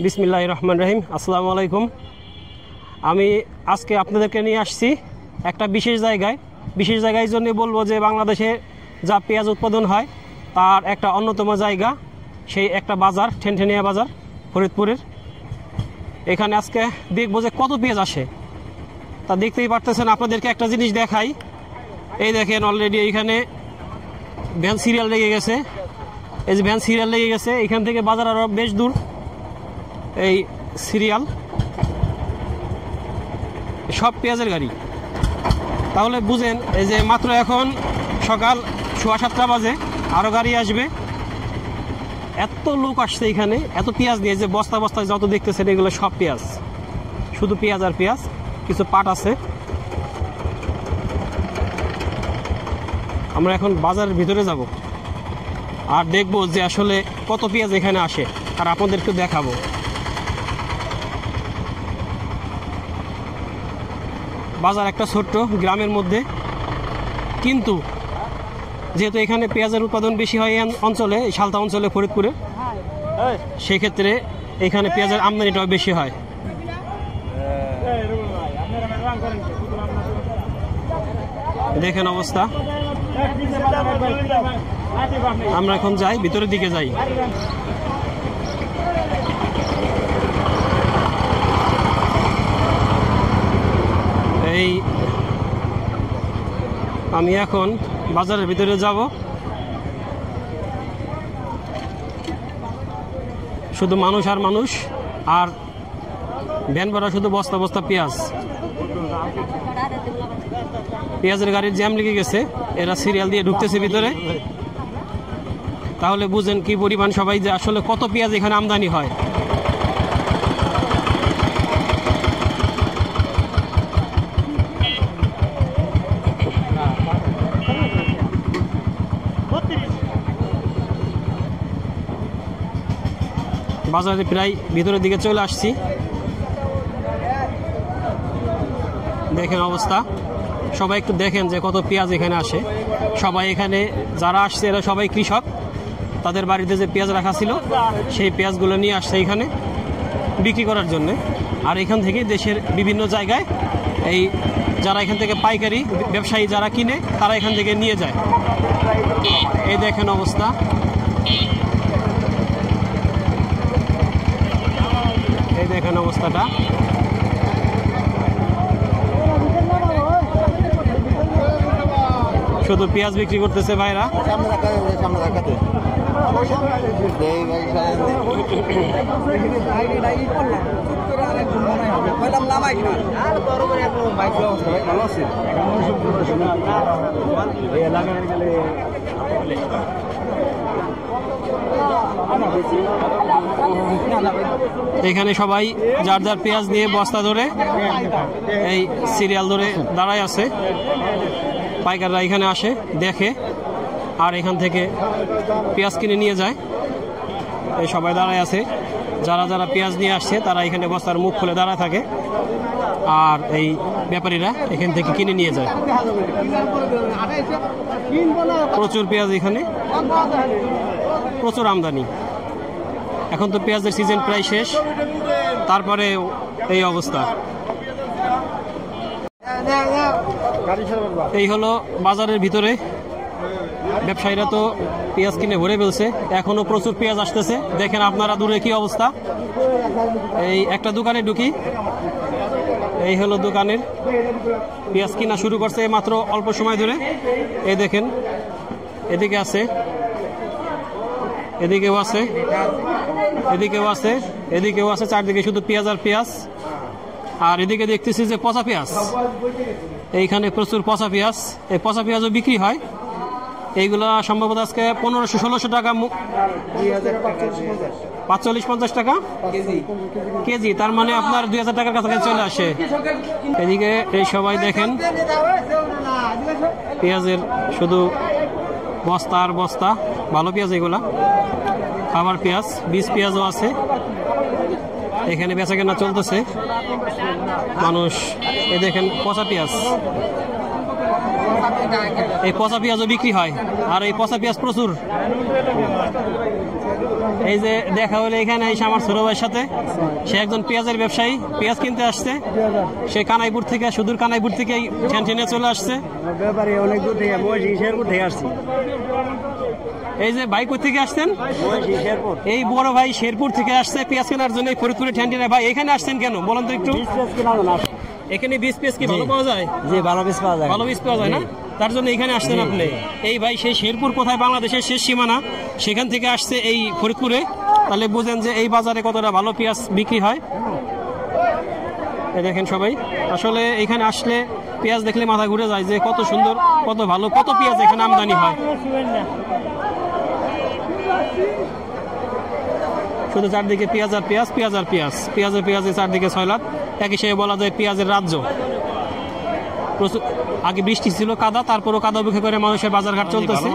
বিসমিল্লাহির রহমানির রহিম। আসসালামু আলাইকুম। আমি আজকে আপনাদেরকে নিয়ে আসছি একটা বিশেষ জায়গায় জন্য বলবো যে বাংলাদেশে যা পেঁয়াজ উৎপাদন হয় তার একটা অন্যতম জায়গা, সেই একটা বাজার, ঠেনঠেনিয়া বাজার ফরিদপুরের। এখানে আজকে দেখবো যে কত পেঁয়াজ আসে, তা দেখতেই পারতেছেন। আপনাদেরকে একটা জিনিস দেখাই, এই দেখেন অলরেডি এইখানে ভ্যান সিরিয়াল লেগে গেছে। এই যে ভ্যান সিরিয়াল লেগে গেছে, এখান থেকে বাজার আরও বেশ দূর। এই সিরিয়াল সব পেঁয়াজের গাড়ি। তাহলে বুঝেন এই যে মাত্র এখন সকাল 6:15 বাজে, আরও গাড়ি আসবে। এত লোক আসছে এখানে, এত পেঁয়াজ নিয়ে, যে বস্তা বস্তায় যত দেখতেছেন এগুলো সব পেঁয়াজ, শুধু পেঁয়াজ আর পেঁয়াজ। কিছু পাট আছে। আমরা এখন বাজারের ভিতরে যাব আর দেখব যে আসলে কত পেঁয়াজ এখানে আসে, আর আপনাদেরকে দেখাবো। বাজার একটা ছোট্ট গ্রামের মধ্যে, কিন্তু যেহেতু এখানে পেঁয়াজের উৎপাদন বেশি হয় এই অঞ্চলে, এই সালতা অঞ্চলে ফরিদপুরে, সেক্ষেত্রে এখানে পেঁয়াজের আমদানিটাও বেশি হয়। দেখেন অবস্থা। আমরা এখন যাই, ভিতরের দিকে যাই। এই আমি এখন বাজারের ভিতরে যাব। শুধু মানুষ আর মানুষ, আর ভ্যান ভরা শুধু বস্তা বস্তা পেঁয়াজ। পেঁয়াজের গাড়ির জ্যাম লেগে গেছে, এরা সিরিয়াল দিয়ে ঢুকতেছে ভিতরে। তাহলে বুঝেন কি পরিমাণ সবাই, যে আসলে কত পেঁয়াজ এখানে আমদানি হয়। বাজারে প্রায় ভিতরের দিকে চলে আসছি। দেখেন অবস্থা। সবাই একটু দেখেন যে কত পেঁয়াজ এখানে আসে। সবাই এখানে যারা আসছে এরা সবাই কৃষক। তাদের বাড়িতে যে পেঁয়াজ রাখা ছিল সেই পেঁয়াজগুলো নিয়ে আসছে এখানে বিক্রি করার জন্য। আর এখান থেকে দেশের বিভিন্ন জায়গায় এই যারা এখান থেকে পাইকারি ব্যবসায়ী যারা কিনে, তারা এখান থেকে নিয়ে যায়। এই দেখেন অবস্থা। এই দেখেন অবস্থাটা। শুধু পেঁয়াজ বিক্রি করতেছে ভাইরা। এখানে সবাই যার যার পেঁয়াজ নিয়ে বস্তা ধরে এই সিরিয়াল ধরে দাঁড়ায় আছে। পাইকাররা এখানে আসে, দেখে, আর এখান থেকে পেঁয়াজ কিনে নিয়ে যায়। এই সবাই দাঁড়ায় আছে। যারা যারা পেঁয়াজ নিয়ে আসছে তারা এখানে বস্তার মুখ খুলে দাঁড়ায় থাকে, আর এই ব্যাপারীরা এখান থেকে কিনে নিয়ে যায়। প্রচুর পেঁয়াজ এখানে, প্রচুর আমদানি। এখন তো পেঁয়াজের সিজন প্রায় শেষ, তারপরে এই অবস্থা। এই হলো বাজারের ভিতরে। ব্যবসায়ীরা তো পেঁয়াজ কিনে ভরে ফেলছে, এখনো প্রচুর পেঁয়াজ আসতেছে। দেখেন আপনারা দূরে কি অবস্থা। এই একটা দোকানে ঢুকি, এই হলো দোকানের। পেঁয়াজ কিনা শুরু করছে মাত্র অল্প সময় ধরে। এই দেখেন, এদিকে আছে, এদিকেও আছে, এদিকেও আছে, এদিকেও আছে। চারদিকে শুধু পেঁয়াজ আর পেঁয়াজ। আর এদিকে দেখতেছি যে পচা পেঁয়াজ, এইখানে প্রচুর পচা পেঁয়াজ। এই পচা পেঁয়াজও বিক্রি হয়। এইগুলা সম্ভবত আজকে 1500-1600 টাকা, 45-50 টাকা কেজি। তার মানে আপনার 2000 টাকার কাছাকাছি চলে আসে। এদিকে এই সবাই দেখেন পেঁয়াজের শুধু বস্তা আর বস্তা। ভালো পেঁয়াজ এগুলা, খাবার পেঁয়াজ, বীজ পেঁয়াজও আছে। এখানে বেচা কেনা চলতেছে। মানুষ, এই দেখেন পচা পেঁয়াজ, এই পচা পেঁয়াজও বিক্রি হয়। আর এই পচা পেঁয়াজ প্রচুর। এই যে দেখা হলো এখানে এসে আমার ছোট ভাইয়ের সাথে, সে একজন পেঁয়াজের ব্যবসায়ী, পেঁয়াজ কিনতে আসছে। সে কানাইপুর থেকে, সুদূর কানাইপুর থেকে ঠ্যানঠেনে চলে আসছে। অনেক দূর থেকে শেরপুর থেকে আসছি। এই যে ভাই কোথা থেকে আসছেন? এই বড় ভাই শেরপুর থেকে আসছে পেঁয়াজ কেনার জন্য ফরিদপুরে ঠ্যানঠেনে। ভাই এখানে আসছেন কেন বলেন তো একটু? এখানে বীজ পেঁয়াজ কি ভালো পাওয়া যায়? জি, ভালো বীজ পাওয়া যায়। ভালো বীজ পাওয়া যায় না, তার জন্য এখানে আসছেন আপনি। এই ভাই সেই শেরপুর কোথায়, বাংলাদেশের শেষ সীমানা, সেখান থেকে আসছে এই ফরিদপুরে। তাহলে বুঝেন যে এই বাজারে কতটা ভালো পেঁয়াজ বিক্রি হয়। দেখেন সবাই, আসলে এখানে আসলে পেঁয়াজ দেখলে মাথা ঘুরে যায় যে কত সুন্দর, কত ভালো, কত পেঁয়াজ এখানে আমদানি হয়। শুধু চারদিকে পেঁয়াজ আর পেঁয়াজ, পেঁয়াজ আর পেঁয়াজ, পেঁয়াজের পেঁয়াজের চারদিকে সয়লাট। এক হিসেবে বলা যায় পেঁয়াজের রাজ্য। প্রচুর আগে বৃষ্টি ছিল, কাদা, তারপরও কাদা উপেক্ষা করে মানুষের বাজারঘাট চলতেছে।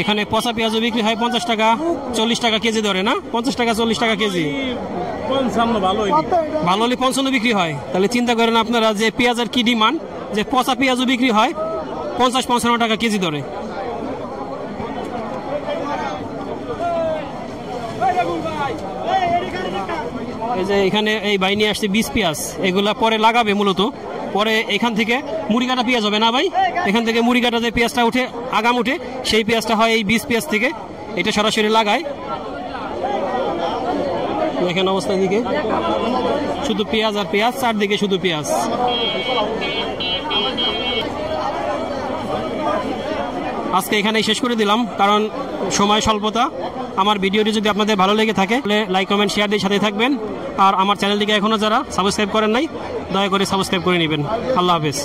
এখানে পচা পেঁয়াজও বিক্রি হয় 50 টাকা 40 টাকা কেজি ধরে না, 50 টাকা 40 টাকা কেজি। ভালো হলে 55 বিক্রি হয়। তাহলে চিন্তা করেন আপনারা যে পেঁয়াজের কি ডিমান্ড, যে পচা পেঁয়াজও বিক্রি হয় 50-55 টাকা কেজি ধরে। এই যে এখানে এই ভাই নিয়ে আসছে বীজ পেঁয়াজ, এগুলা পরে লাগাবে মূলত। পরে এখান থেকে মুড়ি কাটা পেঁয়াজ হবে না ভাই, এখান থেকে মুড়ি কাটা যে পেঁয়াজটা উঠে, আগাম উঠে, সেই পেঁয়াজটা হয় এই বীজ পেঁয়াজ থেকে। এটা সরাসরি লাগায়। দেখেন অবস্থা, দিকে শুধু পেঁয়াজ আর পেঁয়াজ, চারদিকে শুধু পেঁয়াজ। আজকে এখানেই শেষ করে দিলাম, কারণ সময় স্বল্পতা। আমার ভিডিওটি যদি আপনাদের ভালো লেগে থাকে তাহলে লাইক, কমেন্ট, শেয়ার দিয়ে সাথে থাকবেন। আর আমার চ্যানেলটিকে এখনও যারা সাবস্ক্রাইব করেন নাই, দয়া করে সাবস্ক্রাইব করে নেবেন। আল্লাহ হাফেজ।